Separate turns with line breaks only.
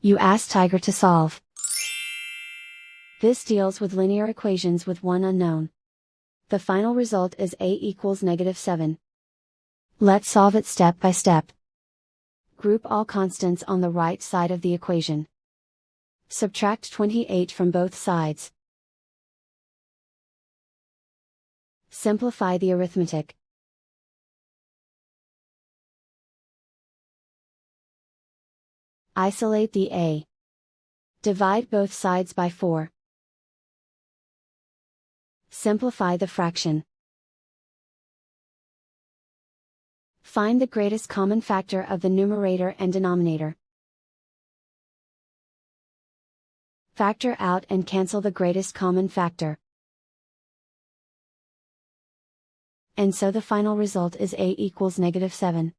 You ask Tiger to solve. This deals with linear equations with one unknown. The final result is a equals -7. Let's solve it step by step. Group all constants on the right side of the equation. Subtract 28 from both sides. Simplify the arithmetic. Isolate the a. Divide both sides by 4. Simplify the fraction. Find the greatest common factor of the numerator and denominator. Factor out and cancel the greatest common factor. And so the final result is a equals -7.